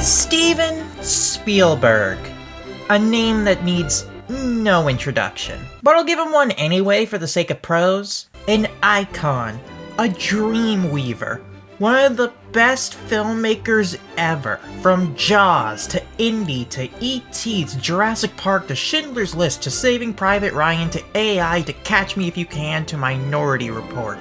Steven Spielberg. A name that needs no introduction. But I'll give him one anyway for the sake of prose. An icon. A dream weaver. One of the best filmmakers ever. From Jaws to Indie to E.T. to Jurassic Park to Schindler's List to Saving Private Ryan to AI to Catch Me If You Can to Minority Report.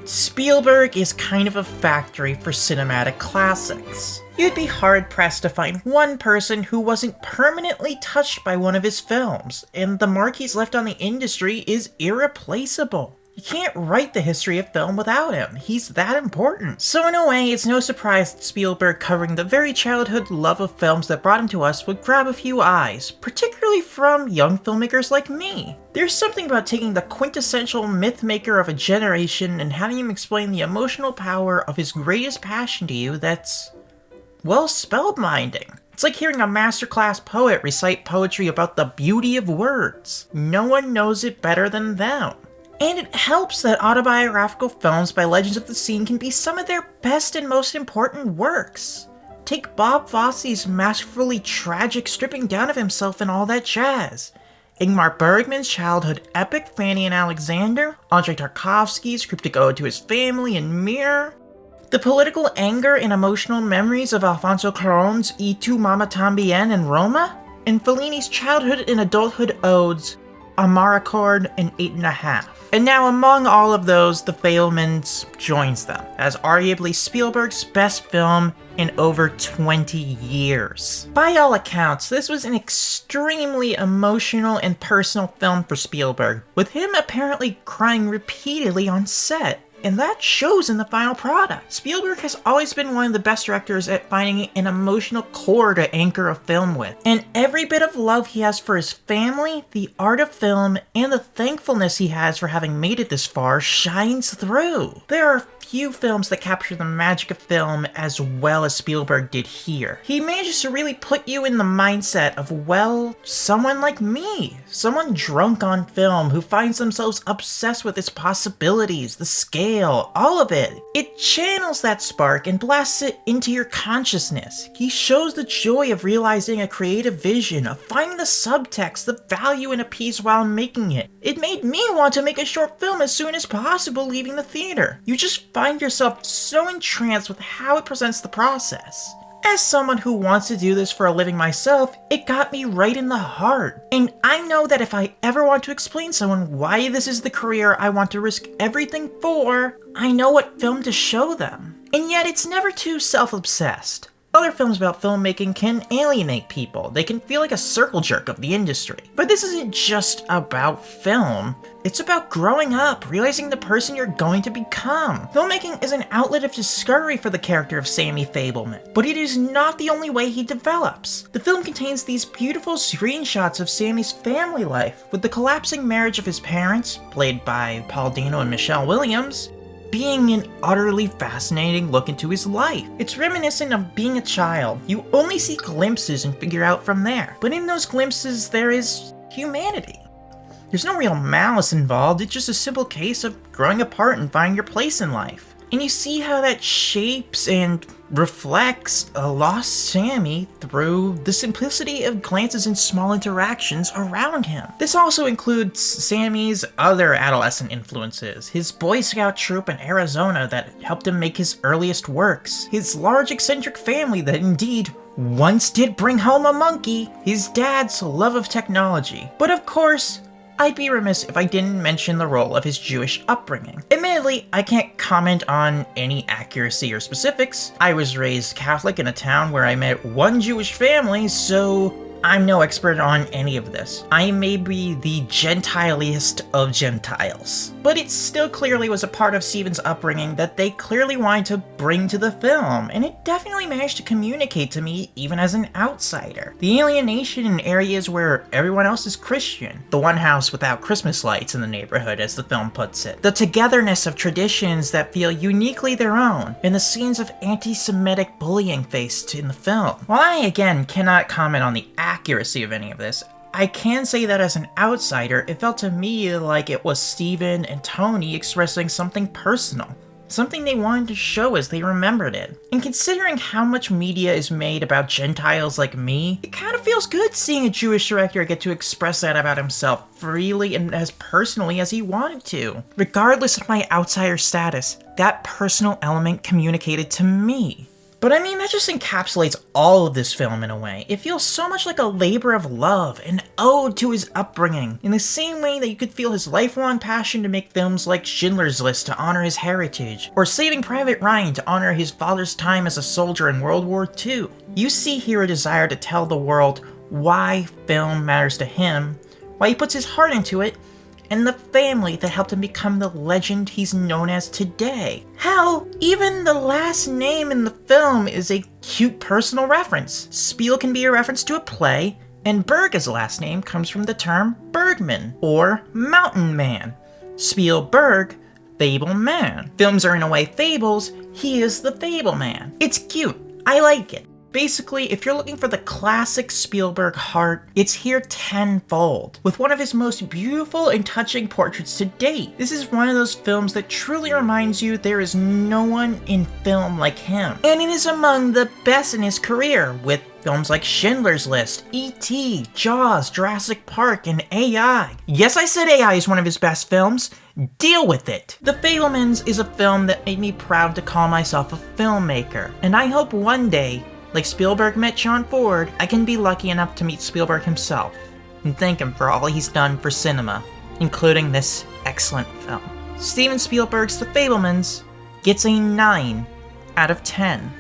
Spielberg is kind of a factory for cinematic classics. You'd be hard-pressed to find one person who wasn't permanently touched by one of his films, and the mark he's left on the industry is irreplaceable. You can't write the history of film without him. He's that important. So in a way, it's no surprise that Spielberg covering the very childhood love of films that brought him to us would grab a few eyes, particularly from young filmmakers like me. There's something about taking the quintessential myth maker of a generation and having him explain the emotional power of his greatest passion to you that's, well, spellbinding. It's like hearing a masterclass poet recite poetry about the beauty of words. No one knows it better than them. And it helps that autobiographical films by legends of the scene can be some of their best and most important works. Take Bob Fosse's masterfully tragic stripping down of himself and all that jazz. Ingmar Bergman's childhood epic Fanny and Alexander, Andrei Tarkovsky's cryptic ode to his family and Mirror, the political anger and emotional memories of Alfonso Cuarón's Y Tu Mama Tambien and Roma, and Fellini's childhood and adulthood odes, Amarcord and 8½. And now among all of those, The Fabelmans joins them, as arguably Spielberg's best film in over 20 years. By all accounts, this was an extremely emotional and personal film for Spielberg, with him apparently crying repeatedly on set. And that shows in the final product. Spielberg has always been one of the best directors at finding an emotional core to anchor a film with. And every bit of love he has for his family, the art of film, and the thankfulness he has for having made it this far shines through. There are few films that capture the magic of film as well as Spielberg did here. He manages to really put you in the mindset of, well, someone like me. Someone drunk on film who finds themselves obsessed with its possibilities, the scale, all of it. It channels that spark and blasts it into your consciousness. He shows the joy of realizing a creative vision, of finding the subtext, the value in a piece while making it. It made me want to make a short film as soon as possible leaving the theater. You just find yourself so entranced with how it presents the process. As someone who wants to do this for a living myself, it got me right in the heart. And I know that if I ever want to explain to someone why this is the career I want to risk everything for, I know what film to show them. And yet it's never too self-obsessed. Other films about filmmaking can alienate people. They can feel like a circle jerk of the industry. But this isn't just about film. It's about growing up, realizing the person you're going to become. Filmmaking is an outlet of discovery for the character of Sammy Fabelman, but it is not the only way he develops. The film contains these beautiful screenshots of Sammy's family life, with the collapsing marriage of his parents, played by Paul Dano and Michelle Williams, being an utterly fascinating look into his life. It's reminiscent of being a child. You only see glimpses and figure out from there. But in those glimpses, there is humanity. There's no real malice involved, it's just a simple case of growing apart and finding your place in life. And you see how that shapes and reflects a lost Sammy through the simplicity of glances and small interactions around him. This also includes Sammy's other adolescent influences, his Boy Scout troop in Arizona that helped him make his earliest works, his large eccentric family that indeed once did bring home a monkey, his dad's love of technology. But of course, I'd be remiss if I didn't mention the role of his Jewish upbringing. Admittedly, I can't comment on any accuracy or specifics. I was raised Catholic in a town where I met one Jewish family, so I'm no expert on any of this. I may be the Gentiliest of Gentiles. But it still clearly was a part of Steven's upbringing that they clearly wanted to bring to the film, and it definitely managed to communicate to me even as an outsider. The alienation in areas where everyone else is Christian, the one house without Christmas lights in the neighborhood as the film puts it, the togetherness of traditions that feel uniquely their own, and the scenes of anti-Semitic bullying faced in the film. While I again cannot comment on the accuracy of any of this, I can say that as an outsider, it felt to me like it was Steven and Tony expressing something personal. something they wanted to show as they remembered it. And considering how much media is made about Gentiles like me, it kind of feels good seeing a Jewish director get to express that about himself freely and as personally as he wanted to. Regardless of my outsider status, that personal element communicated to me. But I mean, that just encapsulates all of this film in a way. It feels so much like a labor of love, an ode to his upbringing, in the same way that you could feel his lifelong passion to make films like Schindler's List to honor his heritage, or Saving Private Ryan to honor his father's time as a soldier in World War II. You see here a desire to tell the world why film matters to him, why he puts his heart into it, and the family that helped him become the legend he's known as today. Hell, even the last name in the film is a cute personal reference. Spiel can be a reference to a play, and Berg as last name comes from the term Bergman, or mountain man. Spielberg, Fable Man. Films are in a way fables, he is the Fable Man. It's cute, I like it. Basically, if you're looking for the classic Spielberg heart, it's here tenfold, with one of his most beautiful and touching portraits to date. This is one of those films that truly reminds you there is no one in film like him. And it is among the best in his career, with films like Schindler's List, E.T., Jaws, Jurassic Park, and AI. Yes, I said AI is one of his best films. Deal with it! The Fabelmans is a film that made me proud to call myself a filmmaker, and I hope one day, like Spielberg met John Ford, I can be lucky enough to meet Spielberg himself and thank him for all he's done for cinema, including this excellent film. Steven Spielberg's The Fabelmans gets a 9 out of 10.